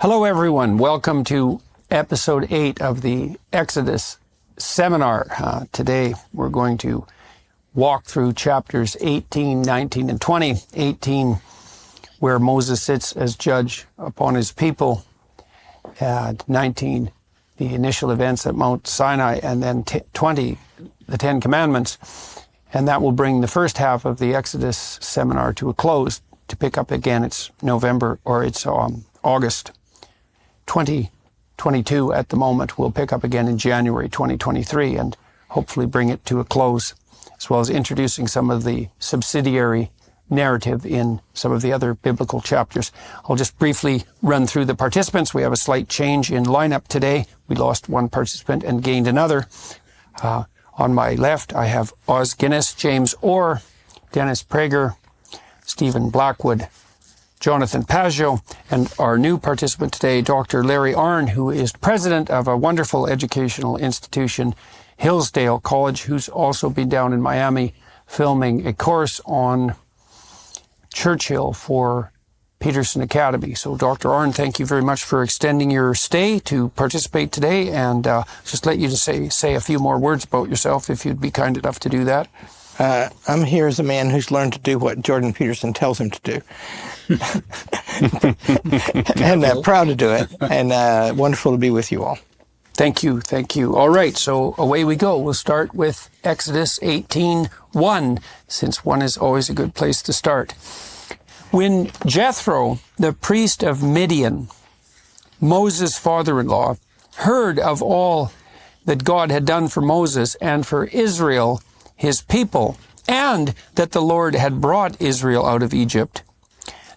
Hello, everyone. Welcome to episode 8 of the Exodus seminar. Today, we're going to walk through chapters 18, 19, and 20. 18, where Moses sits as judge upon his people. 19, the initial events at Mount Sinai. And then 20, the Ten Commandments. And that will bring the first half of the Exodus seminar to a close. To pick up again, it's November, or it's August 2022 at the moment. We'll pick up again in January 2023 and hopefully bring it to a close, as well as introducing some of the subsidiary narrative in some of the other biblical chapters. I'll just briefly run through the participants. We have a slight change in lineup today. We lost one participant and gained another. On my left, I have Oz Guinness, James Orr, Dennis Prager, Stephen Blackwood, Jonathan Paggio, and our new participant today, Dr. Larry Arnn, who is president of a wonderful educational institution, Hillsdale College, who's also been down in Miami filming a course on Churchill for Peterson Academy. So, Dr. Arnn, thank you very much for extending your stay to participate today, and just let you to say a few more words about yourself, if you'd be kind enough to do that. I'm here as a man who's learned to do what Jordan Peterson tells him to do. And proud to do it, and wonderful to be with you all. Thank you, thank you. All right, so away we go. We'll start with Exodus 18:1, since one is always a good place to start. When Jethro, the priest of Midian, Moses' father-in-law, heard of all that God had done for Moses and for Israel, his people, and that the Lord had brought Israel out of Egypt,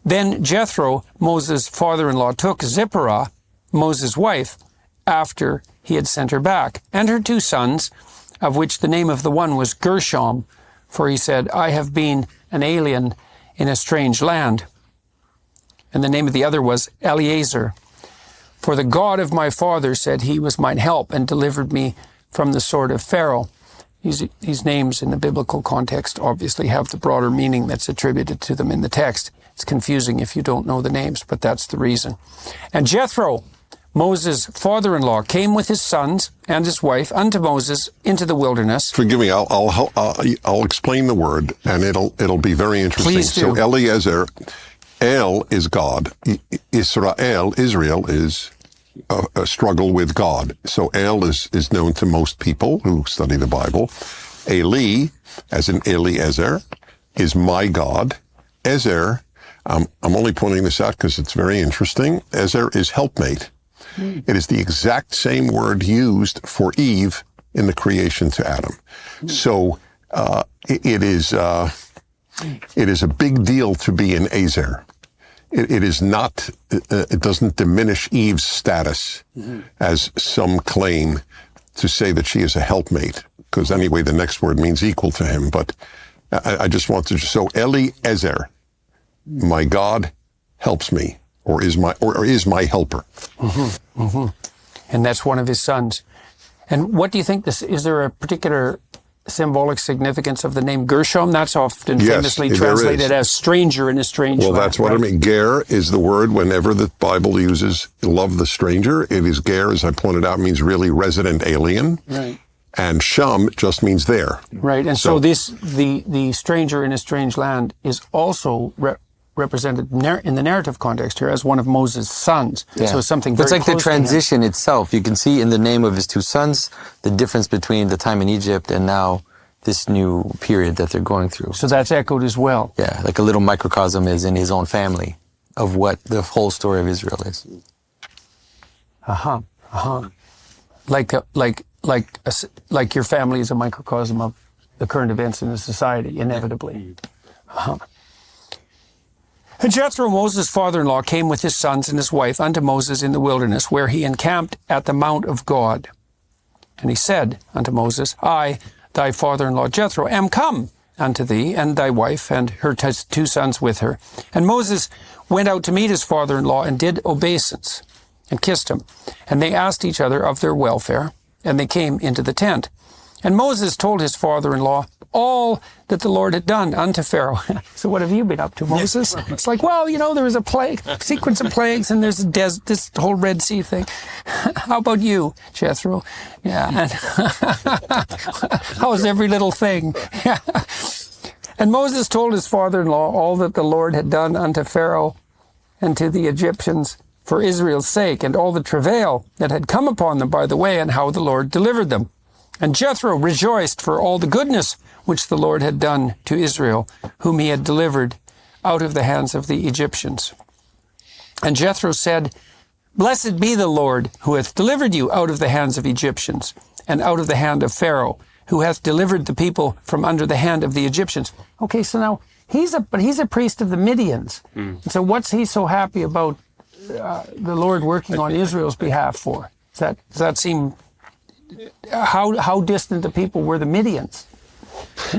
then Jethro, Moses' father-in-law, took Zipporah, Moses' wife, after he had sent her back, and her 2 sons, of which the name of the one was Gershom, for he said, I have been an alien in a strange land. And the name of the other was Eleazar. For the God of my father said he was mine help and delivered me from the sword of Pharaoh. These names in the biblical context obviously have the broader meaning that's attributed to them in the text. It's confusing if you don't know the names, but that's the reason. And Jethro, Moses' father-in-law, came with his sons and his wife unto Moses into the wilderness. Forgive me, I'll explain the word, and it'll be very interesting. Please do. So Eliezer, El is God. Israel is a struggle with God. So El is known to most people who study the Bible. Eli, as in Eliezer, is my God. Ezer, I'm only pointing this out because it's very interesting. Ezer is helpmate. It is the exact same word used for Eve in the creation to Adam. So it is a big deal to be an Ezer. It is not, it doesn't diminish Eve's status, as some claim, to say that she is a helpmate, because anyway, the next word means equal to him. But I just want to, so Eliezer, my God helps me, or is my helper. And that's one of his sons. And what do you think is there a particular symbolic significance of the name Gershom? That's often famously translated as stranger in a strange land. Well, that's what I mean. Ger is the word whenever the Bible uses love the stranger. It is Ger, as I pointed out, means really resident alien. Right. And Sham just means there. Right. And so the stranger in a strange land is also represented in the narrative context here as one of Moses' sons. Yeah. So something very It's like the close to him. transition itself. You can see in the name of his 2 sons the difference between the time in Egypt and now this new period that they're going through. So that's echoed as well. Yeah, like a little microcosm is in his own family of what the whole story of Israel is. Like your family is a microcosm of the current events in the society, inevitably. And Jethro, Moses' father-in-law, came with his sons and his wife unto Moses in the wilderness, where he encamped at the mount of God. And he said unto Moses, I, thy father-in-law Jethro, am come unto thee, and thy wife, and her 2 sons with her. And Moses went out to meet his father-in-law, and did obeisance, and kissed him. And they asked each other of their welfare, and they came into the tent. And Moses told his father-in-law all that the Lord had done unto Pharaoh. So what have you been up to, Moses? It's like, well, there was a sequence of plagues, and there's this whole Red Sea thing. How about you, Jethro? Yeah. And how's every little thing? Yeah. And Moses told his father-in-law all that the Lord had done unto Pharaoh and to the Egyptians for Israel's sake, and all the travail that had come upon them by the way, and how the Lord delivered them. And Jethro rejoiced for all the goodness which the Lord had done to Israel, whom he had delivered out of the hands of the Egyptians. And Jethro said, Blessed be the Lord, who hath delivered you out of the hands of Egyptians, and out of the hand of Pharaoh, who hath delivered the people from under the hand of the Egyptians. Okay, so now he's a priest of the Midians. And so what's he so happy about the Lord working on Israel's behalf for? Does that seem... How distant the people were the Midians?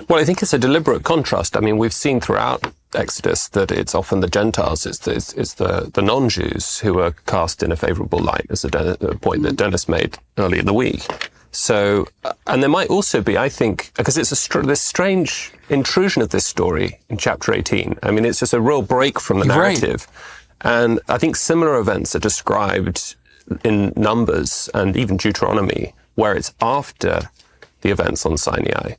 Well, I think it's a deliberate contrast. I mean, we've seen throughout Exodus that it's often the Gentiles, it's the non-Jews who are cast in a favourable light, as a point that Dennis made earlier in the week. So, and there might also be, I think, because it's this strange intrusion of this story in chapter 18. I mean, it's just a real break from the narrative. Right. And I think similar events are described in Numbers and even Deuteronomy, where it's after the events on Sinai.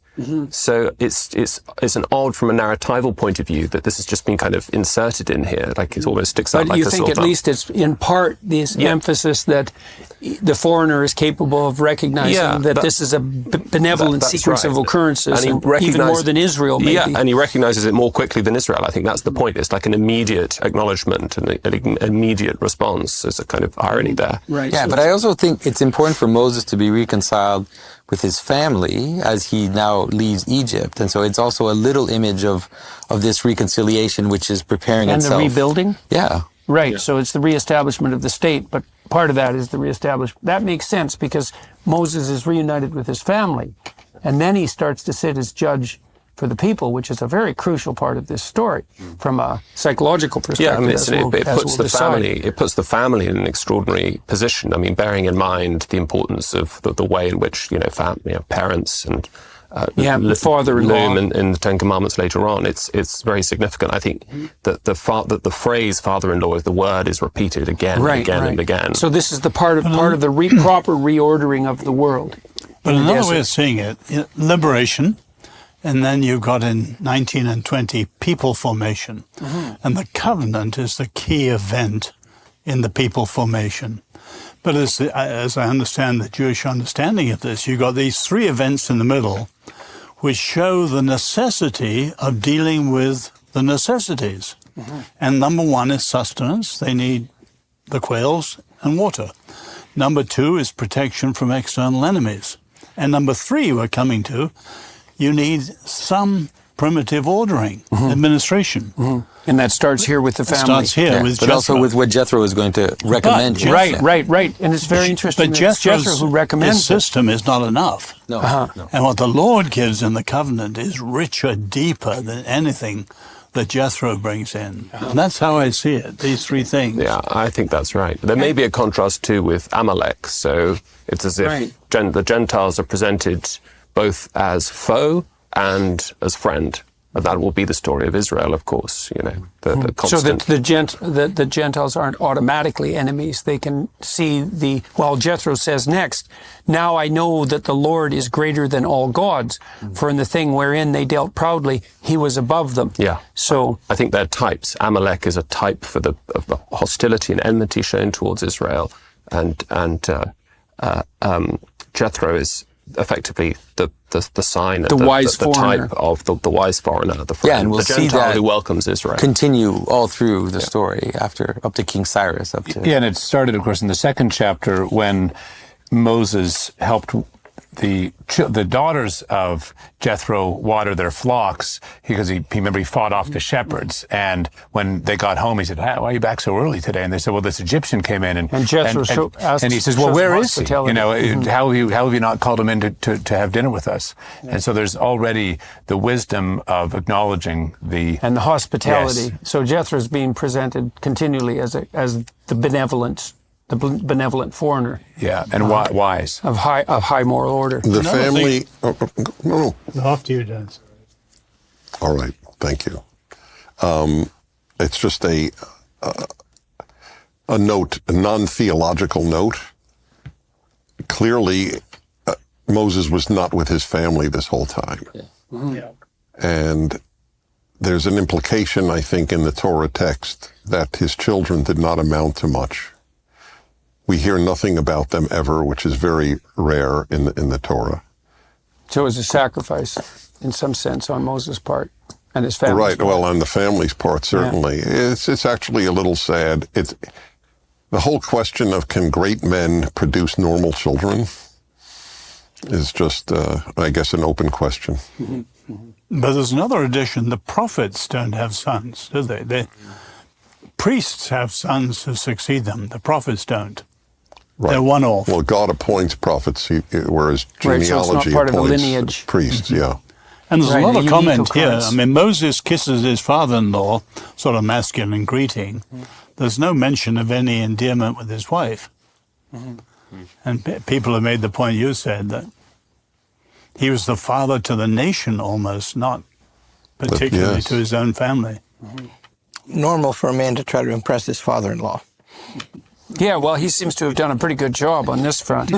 So it's an odd, from a narratival point of view, that this has just been kind of inserted in here, like it almost sticks out. But like you think at least it's in part this emphasis that the foreigner is capable of recognizing that this is a benevolent sequence of occurrences, and even more than Israel, maybe. Yeah, and he recognizes it more quickly than Israel. I think that's the point. It's like an immediate acknowledgement and an immediate response. There's a kind of irony there. Right. Yeah, but I also think it's important for Moses to be reconciled with his family as he now leaves Egypt. And so it's also a little image of this reconciliation which is preparing itself. And the rebuilding? Yeah. Right, so it's the reestablishment of the state, but part of that is the reestablishment. That makes sense because Moses is reunited with his family, and then he starts to sit as judge for the people, which is a very crucial part of this story from a psychological perspective. Yeah, I mean, it puts the family in an extraordinary position. I mean, bearing in mind the importance of the way in which parents and the father-in-law in the Ten Commandments later on, it's very significant. I think that the phrase "father-in-law," the word is repeated again and again and again. So this is the part of the proper reordering of the world. But another way of seeing it, liberation. And then you've got in 19 and 20 people formation. And the covenant is the key event in the people formation. But as I understand the Jewish understanding of this, you've got these three events in the middle which show the necessity of dealing with the necessities. And number one is sustenance. They need the quails and water. Number two is protection from external enemies. And number three, we're coming to, you need some primitive ordering, administration. And that starts here with the family. It starts here with But Jethro. also with what Jethro is going to recommend. Right. And it's very interesting but that it's Jethro Jethro's who recommends system is not enough. No. And what the Lord gives in the covenant is richer, deeper than anything that Jethro brings in. And that's how I see it, these three things. Yeah, I think that's right. There may be a contrast too with Amalek. So it's as if the Gentiles are presented both as foe and as friend. And that will be the story of Israel, of course, the constant. So that the Gentiles aren't automatically enemies. They can see Jethro says next, now I know that the Lord is greater than all gods, for in the thing wherein they dealt proudly, he was above them. Yeah. So I think they're types. Amalek is a type of the hostility and enmity shown towards Israel. And Jethro is effectively the sign, the wise foreigner. Type of the wise foreigner, the friend, and we'll the Gentile see that who welcomes Israel. Continue all through the story up to King Cyrus. And it started, of course, in the second chapter when Moses helped the daughters of Jethro water their flocks because he fought off the shepherds. And when they got home, he said, "Why are you back so early today?" And they said, "Well, this Egyptian came in." And Jethro asked, and he says, "Well, where is he? How have you not called him in to have dinner with us?" Yeah. And so there's already the wisdom of acknowledging the hospitality. Yes. So Jethro's being presented continually as the benevolent foreigner. Yeah, and wise. Of high moral order. The family... No. After you, Dennis. All right, thank you. It's just a note, a non-theological note. Clearly, Moses was not with his family this whole time. Yeah. Yeah. And there's an implication, I think, in the Torah text that his children did not amount to much. We hear nothing about them ever, which is very rare in the Torah. So it was a sacrifice, in some sense, on Moses' part and his family. Right. Well, on the family's part, certainly. Yeah. It's actually a little sad. It's the whole question of can great men produce normal children is just, I guess, an open question. Mm-hmm. Mm-hmm. But there's another addition. The prophets don't have sons, do they? The priests have sons who succeed them. The prophets don't. Right. They're one off. Well, God appoints prophets, whereas Right, so it's not genealogy part of the appoints lineage. priests. Yeah. And there's Right, another a unique comment here. occurrence. I mean, Moses kisses his father-in-law, sort of masculine greeting. There's no mention of any endearment with his wife. And people have made the point you said, that he was the father to the nation almost, not particularly yes. to his own family. Normal for a man to try to impress his father-in-law. Yeah, well, he seems to have done a pretty good job on this front.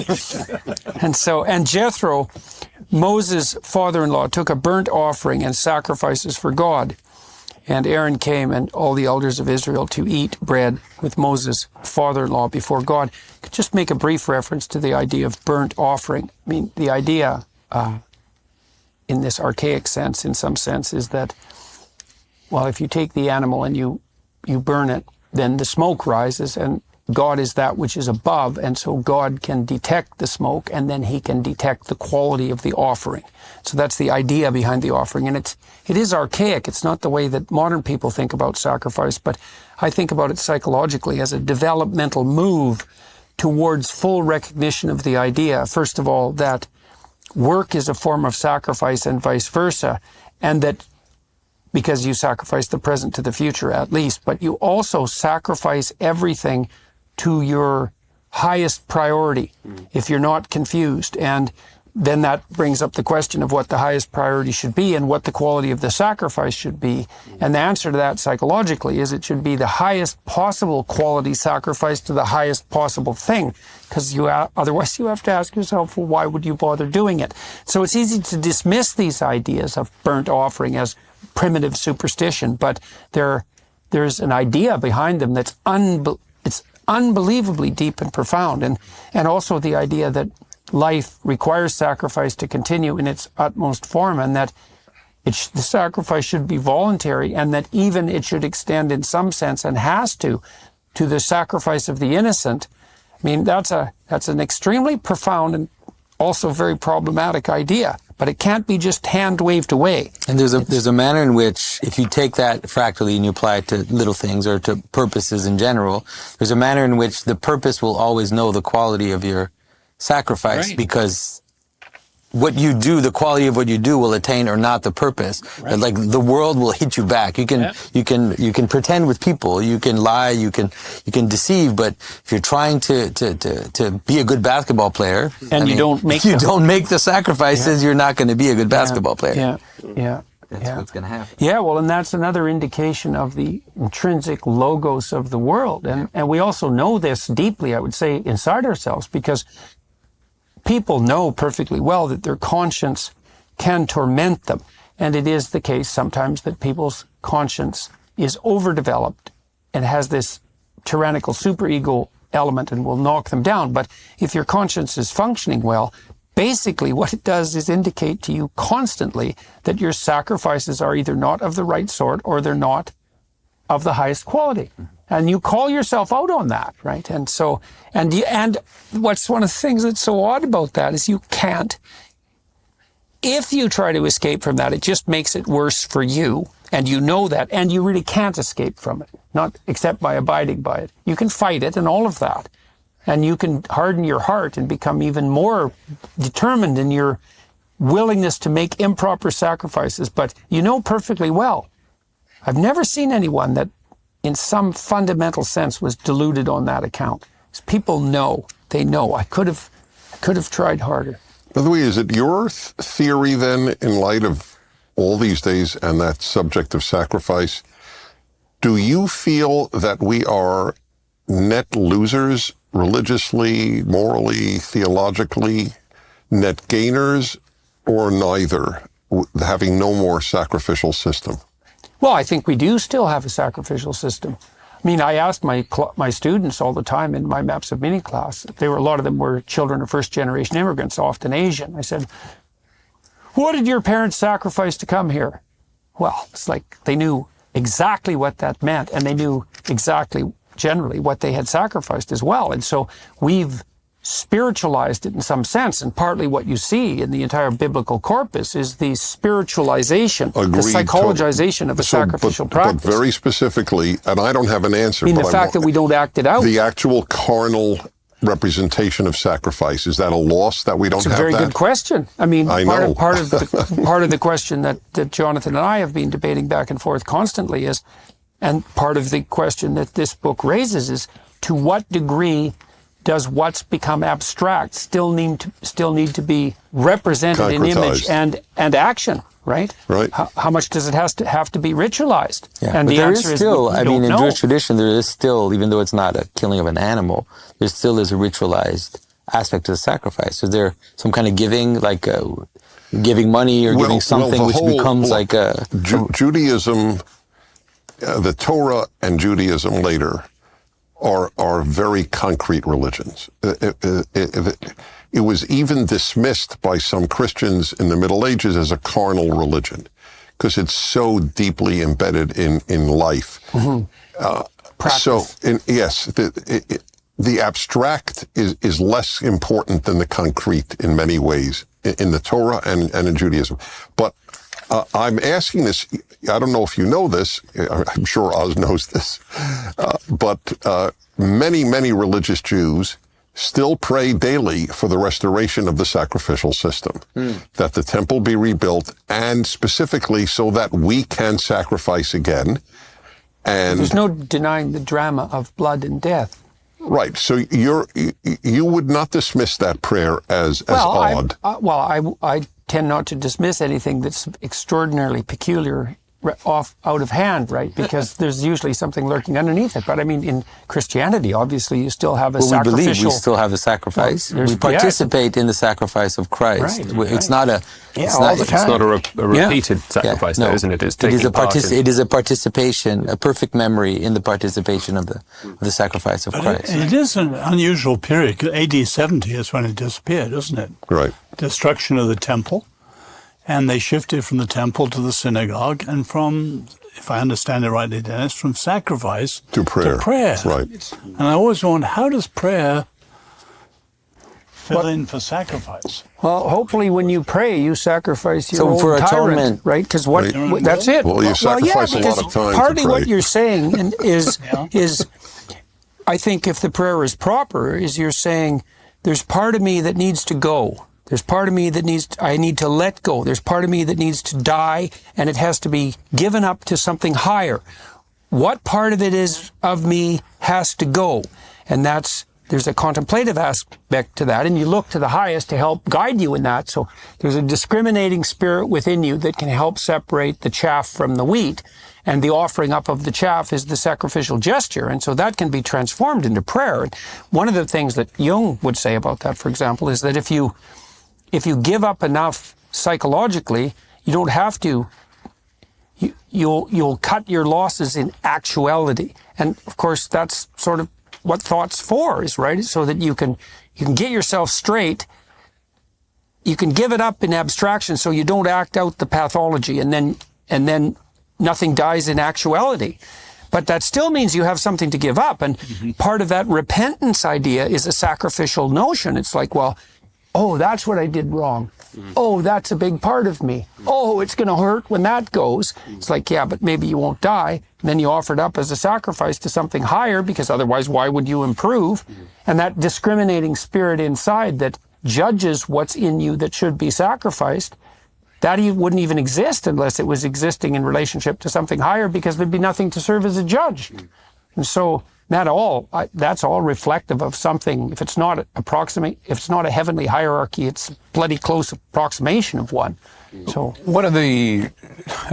And Jethro, Moses' father-in-law, took a burnt offering and sacrifices for God. And Aaron came and all the elders of Israel to eat bread with Moses' father-in-law before God. Could just make a brief reference to the idea of burnt offering. I mean, the idea in this archaic sense, in some sense, is that, well, if you take the animal and you burn it, then the smoke rises, and God is that which is above, and so God can detect the smoke, and then he can detect the quality of the offering. So that's the idea behind the offering, and it is archaic. It's not the way that modern people think about sacrifice, but I think about it psychologically as a developmental move towards full recognition of the idea, first of all, that work is a form of sacrifice and vice versa, and that because you sacrifice the present to the future at least, but you also sacrifice everything to your highest priority, if you're not confused. And then that brings up the question of what the highest priority should be and what the quality of the sacrifice should be. And the answer to that psychologically is it should be the highest possible quality sacrifice to the highest possible thing, because otherwise you have to ask yourself, well, why would you bother doing it? So it's easy to dismiss these ideas of burnt offering as primitive superstition, but there's an idea behind them that's it's unbelievably deep and profound, and also the idea that life requires sacrifice to continue in its utmost form, and that the sacrifice should be voluntary, and that even it should extend in some sense, and has to the sacrifice of the innocent. I mean, that's an extremely profound and also very problematic idea, but it can't be just hand-waved away. And there's a manner in which, if you take that fractally and you apply it to little things or to purposes in general, there's a manner in which the purpose will always know the quality of your sacrifice, Right. because what you do, the quality of what you do will attain or not the purpose. Right. Like the world will hit you back. You can pretend with people, you can lie, you can deceive, but if you're trying to be a good basketball player And you don't make if you don't make the sacrifices, you're not going to be a good basketball player. Yeah. That's what's going to happen. Yeah, well, and that's another indication of the intrinsic logos of the world. And we also know this deeply, I would say, inside ourselves, because people know perfectly well that their conscience can torment them. And it is the case sometimes that people's conscience is overdeveloped and has this tyrannical superego element and will knock them down. But if your conscience is functioning well, basically what it does is indicate to you constantly that your sacrifices are either not of the right sort or they're not of the highest quality. And you call yourself out on that, right? And so, and what's one of the things that's so odd about that is you can't, if you try to escape from that, it just makes it worse for you. And you know that, and you really can't escape from it, not except by abiding by it. You can fight it and all of that. And you can harden your heart and become even more determined in your willingness to make improper sacrifices. But you know perfectly well, I've never seen anyone that in some fundamental sense was deluded on that account. People know, they know, I could have tried harder. By the way, is it your theory then, in light of all these days, and that subject of sacrifice. Do you feel that we are net losers religiously, morally, theologically, net gainers, or neither, having no more sacrificial system? Well, I think we do still have a sacrificial system. I mean, I asked my students all the time in my Maps of Meaning class. A lot of them were children of first-generation immigrants, often Asian. I said, "What did your parents sacrifice to come here?" Well, it's like they knew exactly what that meant, and they knew exactly, generally, what they had sacrificed as well. And so we've spiritualized it in some sense, and partly what you see in the entire biblical corpus is the spiritualization, the psychologization of a sacrificial practice. But very specifically, and I don't have an answer. I mean, the fact that we don't act it out. The actual carnal representation of sacrifice, is that a loss that we don't have that? It's a very good question. I mean, part of the question that Jonathan and I have been debating back and forth constantly is, and part of the question that this book raises is, to what degree does what's become abstract still need to be represented in image and action, right? Right. How much does it have to be ritualized? Yeah, and but the there answer is is still, we I don't mean, in know. Jewish tradition, there is still, even though it's not a killing of an animal, there still is a ritualized aspect to the sacrifice. So there some kind of giving, like giving money or giving something, which becomes like a... Judaism, the Torah and Judaism later are very concrete religions. It was even dismissed by some Christians in the Middle Ages as a carnal religion because it's so deeply embedded in life. Mm-hmm. The abstract is less important than the concrete in many ways in the Torah and in Judaism. But I'm asking this, I don't know if you know this, I'm sure Oz knows this, but many, many religious Jews still pray daily for the restoration of the sacrificial system, that the temple be rebuilt, and specifically so that we can sacrifice again. And there's no denying the drama of blood and death. Right. So you would not dismiss that prayer as odd. I tend not to dismiss anything that's extraordinarily peculiar out of hand, right? Because there's usually something lurking underneath it. But I mean, in Christianity, obviously, you still have a sacrificial... We believe we still have a sacrifice. We participate in the sacrifice of Christ. Right. It's not a... It's not a repeated sacrifice, though, isn't it? It is a participation, a perfect memory in the participation of the sacrifice of Christ. It is an unusual period. AD 70 is when it disappeared, isn't it? Right. Destruction of the temple. And they shifted from the temple to the synagogue, and from, if I understand it rightly, Dennis, from sacrifice to prayer. Right. And I always wonder, how does prayer fill in for sacrifice? Well, hopefully when you pray, you sacrifice your own for tyrant, atonement, right? Because that's it. Well, you sacrifice a lot of time partly to pray. what you're saying is, I think if the prayer is proper, is you're saying, there's part of me that needs to go. There's part of me that I need to let go. There's part of me that needs to die, and it has to be given up to something higher. What part of it is of me has to go? And there's a contemplative aspect to that, and you look to the highest to help guide you in that. So there's a discriminating spirit within you that can help separate the chaff from the wheat, and the offering up of the chaff is the sacrificial gesture, and so that can be transformed into prayer. And one of the things that Jung would say about that, for example, is that if you give up enough psychologically, you don't have to. You'll cut your losses in actuality, and of course that's sort of what thought's for, is right, so that you can get yourself straight. You can give it up in abstraction, so you don't act out the pathology, and then nothing dies in actuality. But that still means you have something to give up, and part of that repentance idea is a sacrificial notion. It's like, well, oh, that's what I did wrong. Oh, that's a big part of me. Oh, it's going to hurt when that goes. It's like, yeah, but maybe you won't die. And then you offer it up as a sacrifice to something higher, because otherwise, why would you improve? And that discriminating spirit inside that judges what's in you that should be sacrificed, that wouldn't even exist unless it was existing in relationship to something higher, because there'd be nothing to serve as a judge. And so that's all reflective of something. If it's not a heavenly hierarchy, it's a bloody close approximation of one. So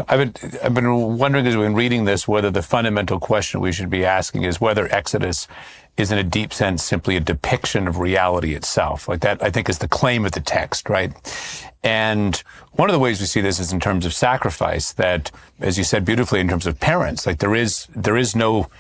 I've been wondering as we've been reading this, whether the fundamental question we should be asking is whether Exodus is in a deep sense simply a depiction of reality itself. Like that, I think, is the claim of the text, right? And one of the ways we see this is in terms of sacrifice, that, as you said beautifully, in terms of parents, like there is no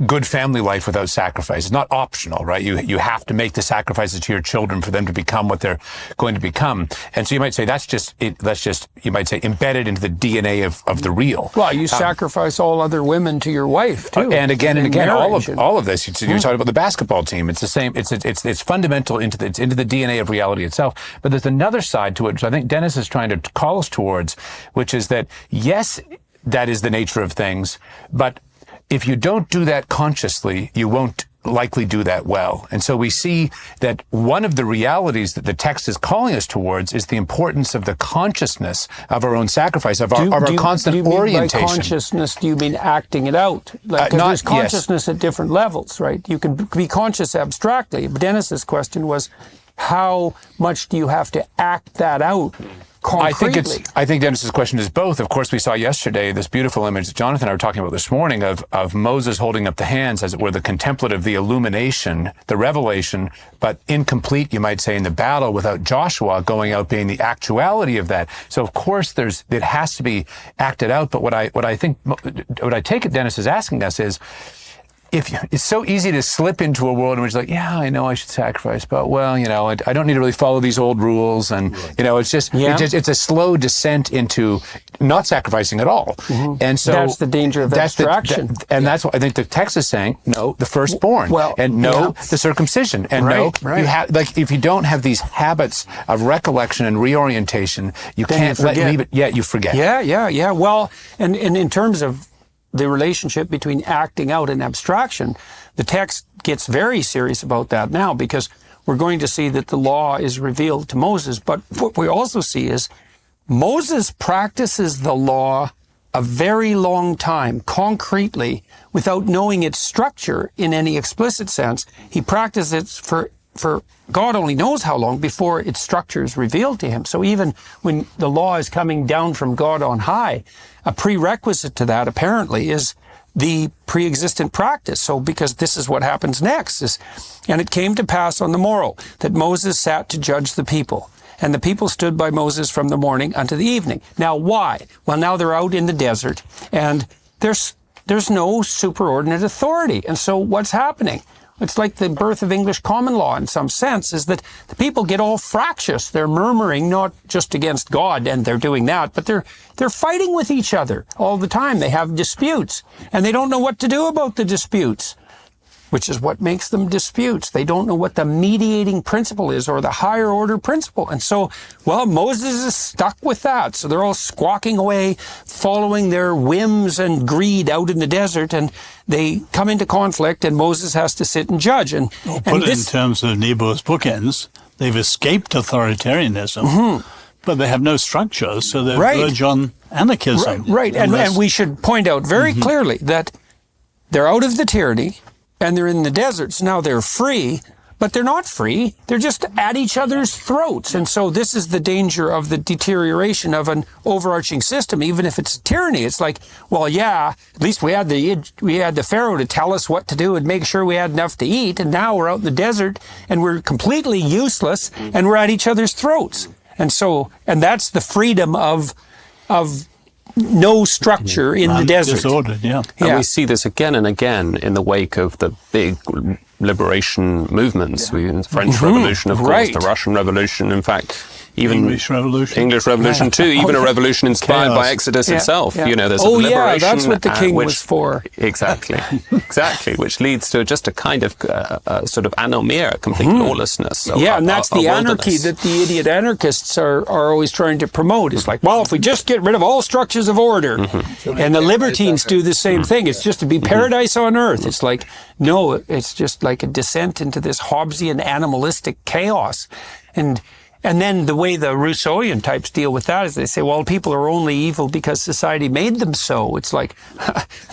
good family life without sacrifice. It's not optional, right? You have to make the sacrifices to your children for them to become what they're going to become. And so you might say that's just you might say embedded into the DNA of the real. Well, you sacrifice all other women to your wife too. And again, all of this. You're talking about the basketball team. It's the same. It's fundamental into the DNA of reality itself. But there's another side to it, which I think Dennis is trying to call us towards, which is that yes, that is the nature of things, but if you don't do that consciously, you won't likely do that well. And so we see that one of the realities that the text is calling us towards is the importance of the consciousness of our own sacrifice, of our constant orientation. By consciousness, do you mean acting it out? Like, there's consciousness at different levels, right? You can be conscious abstractly. But Dennis's question was, how much do you have to act that out concretely? I think Dennis's question is both. Of course, we saw yesterday this beautiful image that Jonathan and I were talking about this morning of Moses holding up the hands, as it were, the contemplative, the illumination, the revelation, but incomplete, you might say, in the battle without Joshua going out being the actuality of that. So of course it has to be acted out. But what I take it Dennis is asking us is, it's so easy to slip into a world in which, like, yeah, I know I should sacrifice, but well, I don't need to really follow these old rules, and it's just it's a slow descent into not sacrificing at all. Mm-hmm. And so that's the danger of abstraction. That's what I think the text is saying. No, the firstborn, the circumcision, and you have, like, if you don't have these habits of recollection and reorientation, you can't leave it. Yeah, you forget. Yeah. Well, and in terms of the relationship between acting out and abstraction, the text gets very serious about that now, because we're going to see that the law is revealed to Moses. But what we also see is Moses practices the law a very long time, concretely, without knowing its structure in any explicit sense. He practices it for God only knows how long before its structure is revealed to him. So even when the law is coming down from God on high, a prerequisite to that apparently is the pre-existent practice. So because this is what happens next, and it came to pass on the morrow that Moses sat to judge the people. And the people stood by Moses from the morning unto the evening. Now why? Well, now they're out in the desert, and there's no superordinate authority. And so what's happening? It's like the birth of English common law in some sense, is that the people get all fractious. They're murmuring not just against God, and they're doing that, but they're fighting with each other all the time. They have disputes, and they don't know what to do about the disputes, which is what makes them disputes. They don't know what the mediating principle is, or the higher order principle. And so, Moses is stuck with that. So they're all squawking away, following their whims and greed out in the desert, and they come into conflict, and Moses has to sit and judge. And put it in terms of Nebo's bookends, they've escaped authoritarianism, but they have no structure, so they verge on anarchism. Right. And we should point out very clearly that they're out of the tyranny, and they're in the deserts. Now they're free, but they're not free. They're just at each other's throats. And so this is the danger of the deterioration of an overarching system. Even if it's tyranny, it's like, at least we had the Pharaoh to tell us what to do and make sure we had enough to eat. And now we're out in the desert, and we're completely useless, and we're at each other's throats. And that's the freedom of no structure in the desert. Disordered, And we see this again and again in the wake of the big liberation movements. The French Revolution, of course, the Russian Revolution, in fact, even English Revolution too, even a revolution inspired by Exodus itself. There's a liberation. That's what the king was for. Exactly, which leads to just a kind of sort of anomia, complete lawlessness. And that's the anarchy that the idiot anarchists are always trying to promote. It's like, if we just get rid of all structures of order, and the libertines do the same thing. It's just to be paradise on earth. It's like, no, it's just like a descent into this Hobbesian animalistic chaos. And then the way the Rousseauian types deal with that is they say, well, people are only evil because society made them so. It's like,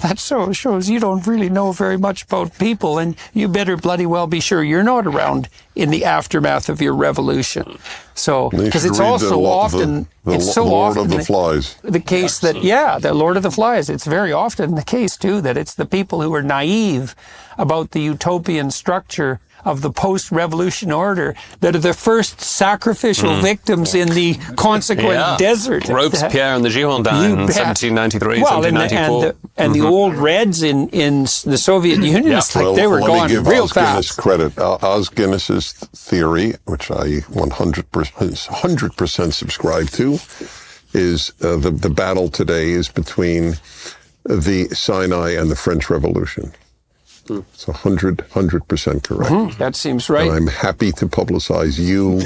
that so shows you don't really know very much about people, and you better bloody well be sure you're not around in the aftermath of your revolution. So, because it's also often, it's so Lord often of the Flies. the case that, the Lord of the Flies, it's very often the case too that it's the people who are naive about the utopian structure of the post-revolution order that are the first sacrificial victims in the consequent desert. Robespierre and the Girondins in 1793, well, 1794. And the old Reds in the Soviet Union, it's like they were gone real Os fast. Guinness credit. Os Guinness's theory, which I 100% subscribe to, is the battle today is between the Sinai and the French Revolution. It's 100% correct. That seems right. And I'm happy to publicize you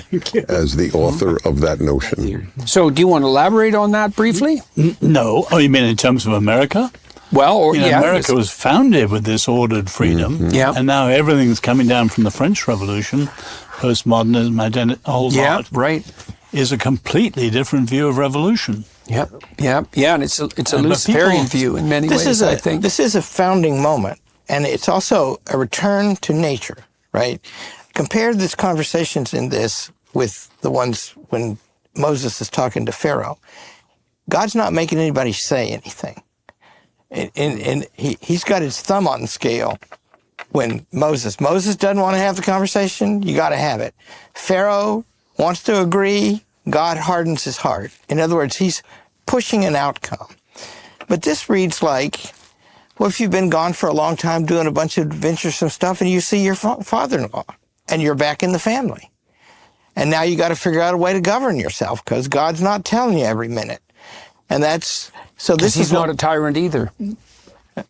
as the author of that notion. So do you want to elaborate on that briefly? No. Oh, you mean in terms of America? Well, or America was founded with this ordered freedom, and now everything's coming down from the French Revolution, postmodernism, all that. Right. Is a completely different view of revolution. Yeah, and it's a Luciferian view in many ways, I think. This is a founding moment, and it's also a return to nature, right? Compare these conversations in this with the ones when Moses is talking to Pharaoh. God's not making anybody say anything. And he's got his thumb on the scale when Moses doesn't want to have the conversation, you got to have it. Pharaoh wants to agree, God hardens his heart. In other words, he's pushing an outcome. But this reads like, well, if you've been gone for a long time doing a bunch of venturesome stuff and you see your father-in-law and you're back in the family. And now you got to figure out a way to govern yourself because God's not telling you every minute. And that's, so this he's is not a tyrant either.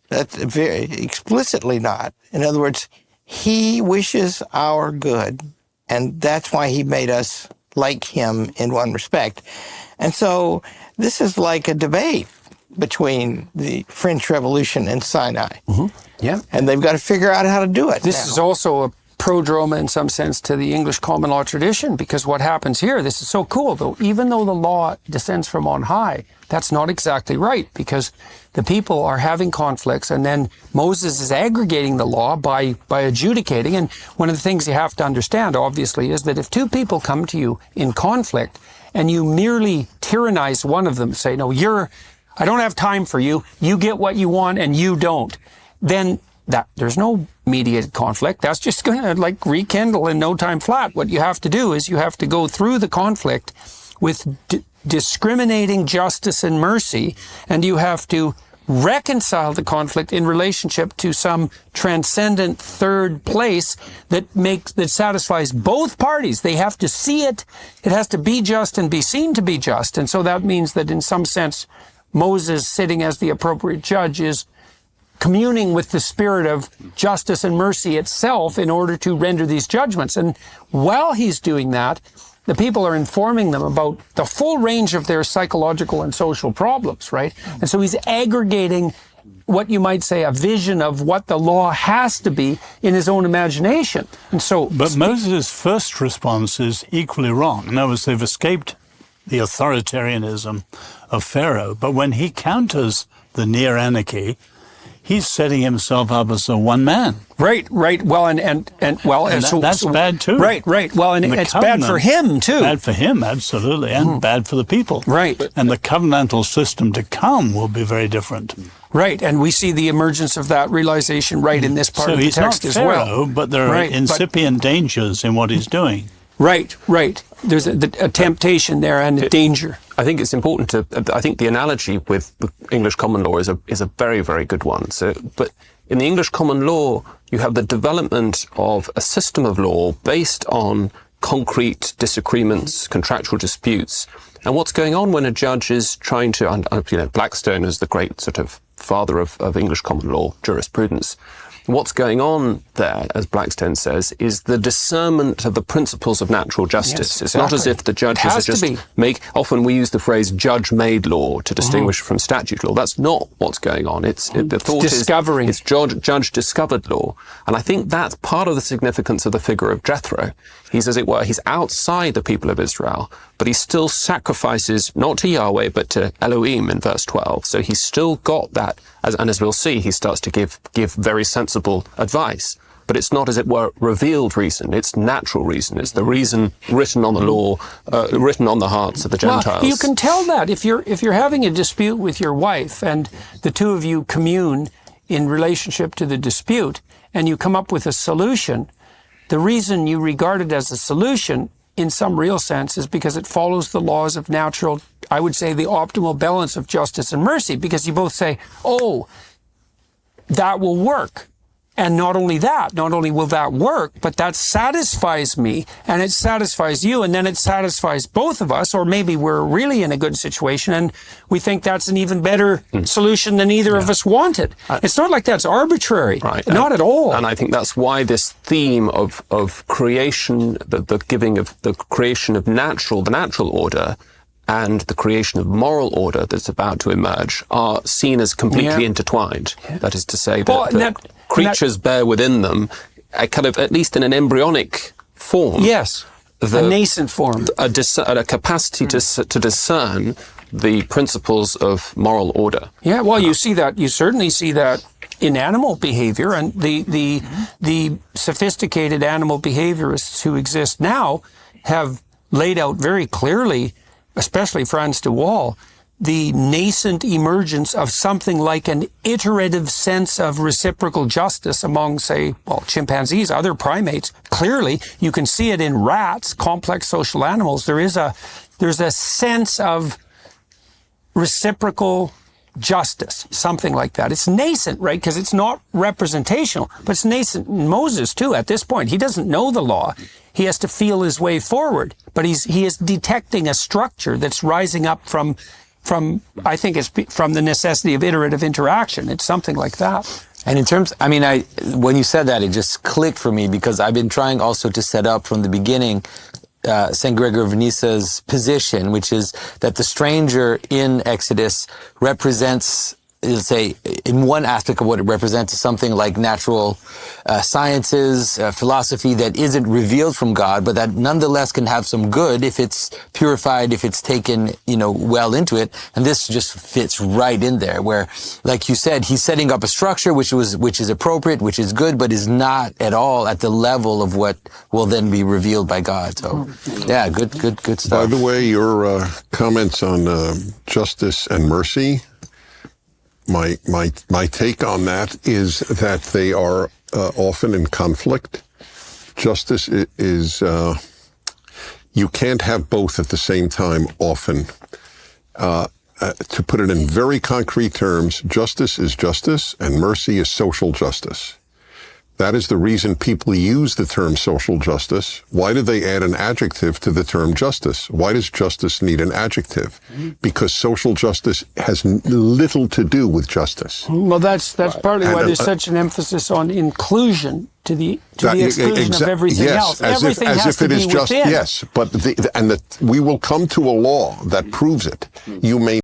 That's very explicitly not. In other words, he wishes our good. And that's why he made us like him in one respect. And so this is like a debate between the French Revolution and Sinai. Yeah. And they've got to figure out how to do it. This is also a prodrome in some sense to the English common law tradition, because what happens here, this is so cool though, even though the law descends from on high, that's not exactly right, because the people are having conflicts and then Moses is aggregating the law by adjudicating. And one of the things you have to understand, obviously, is that if two people come to you in conflict and you merely tyrannize one of them, say, no, I don't have time for you, you get what you want and you don't, then there's no mediated conflict. That's just going to rekindle in no time flat. What you have to do is you have to go through the conflict with discriminating justice and mercy, and you have to reconcile the conflict in relationship to some transcendent third place that satisfies both parties. They have to see it. It has to be just and be seen to be just. And so that means that in some sense, Moses, sitting as the appropriate judge, is communing with the spirit of justice and mercy itself in order to render these judgments. And while he's doing that, the people are informing them about the full range of their psychological and social problems, right? And so he's aggregating what you might say a vision of what the law has to be in his own imagination. And so, but Moses' first response is equally wrong. In other words, they've escaped the authoritarianism of Pharaoh, but when he counters the near anarchy, he's setting himself up as a one man. Right. Well, and that's bad too. Right. Well, and it's bad for him too. Bad for him, absolutely, and bad for the people. Right. And the covenantal system to come will be very different. Right, and we see the emergence of that realization right in this part of the text as well. So he's not Pharaoh, but there are incipient dangers in what he's doing. Right. There's a temptation there and a danger. I think it's important I think the analogy with the English common law is a very, very good one. But in the English common law, you have the development of a system of law based on concrete disagreements, contractual disputes. And what's going on when a judge is trying to, Blackstone is the great sort of father of English common law jurisprudence. what's going on there, as Blackstone says, is the discernment of the principles of natural justice. Yes, it's not as if the judges are just often we use the phrase judge-made law to distinguish from statute law. That's not what's going on. The thought discovering. It's judge-discovered law. And I think that's part of the significance of the figure of Jethro. He's, as it were, he's outside the people of Israel, but he still sacrifices not to Yahweh, but to Elohim in verse 12. So he's still got that, and as we'll see, he starts to give very sensible advice. But it's not, as it were, revealed reason. It's natural reason. It's the reason written on the law, written on the hearts of the Gentiles. Well, you can tell that if you're having a dispute with your wife and the two of you commune in relationship to the dispute and you come up with a solution, the reason you regard it as a solution in some real sense is because it follows the laws of natural, I would say, the optimal balance of justice and mercy, because you both say, oh, that will work. And not only will that work, but that satisfies me and it satisfies you, and then it satisfies both of us, or maybe we're really in a good situation and we think that's an even better solution than either of us wanted. It's not like that's arbitrary. Right. Not at all. And I think that's why this theme of creation, the giving of the creation of the natural order, and the creation of moral order that's about to emerge are seen as completely intertwined. Yeah. That is to say that creatures bear within them a kind of, at least in an embryonic form. Yes, a nascent form. A capacity to discern the principles of moral order. Yeah, well, you certainly see that in animal behavior, and the sophisticated animal behaviorists who exist now have laid out very clearly, especially Frans de Waal, the nascent emergence of something like an iterative sense of reciprocal justice among, say, chimpanzees, other primates. Clearly, you can see it in rats, complex social animals. There's a sense of reciprocal justice, something like that. It's nascent, right? Because it's not representational, but it's nascent in Moses too. At this point, he doesn't know the law. He has to feel his way forward, but he is detecting a structure that's rising up from I think it's from the necessity of iterative interaction. It's something like that. And in terms, when you said that, it just clicked for me, because I've been trying also to set up from the beginning St. Gregory of Nyassa's position, which is that the stranger in Exodus represents, let's say, in one aspect of what it represents, is something like natural sciences, philosophy that isn't revealed from God, but that nonetheless can have some good if it's purified, if it's taken, well into it. And this just fits right in there, where, like you said, he's setting up a structure which is appropriate, which is good, but is not at all at the level of what will then be revealed by God. So, yeah, good stuff. By the way, your comments on justice and mercy, my take on that is that they are often in conflict. Justice is you can't have both at the same time often. To put it in very concrete terms, justice is justice and mercy is social justice. That is the reason people use the term social justice. Why do they add an adjective to the term justice? Why does justice need an adjective? Because social justice has little to do with justice. Well, that's partly why there's such an emphasis on inclusion to the exclusion of everything else. Everything has to be within. Yes, but we will come to a law that proves it. You may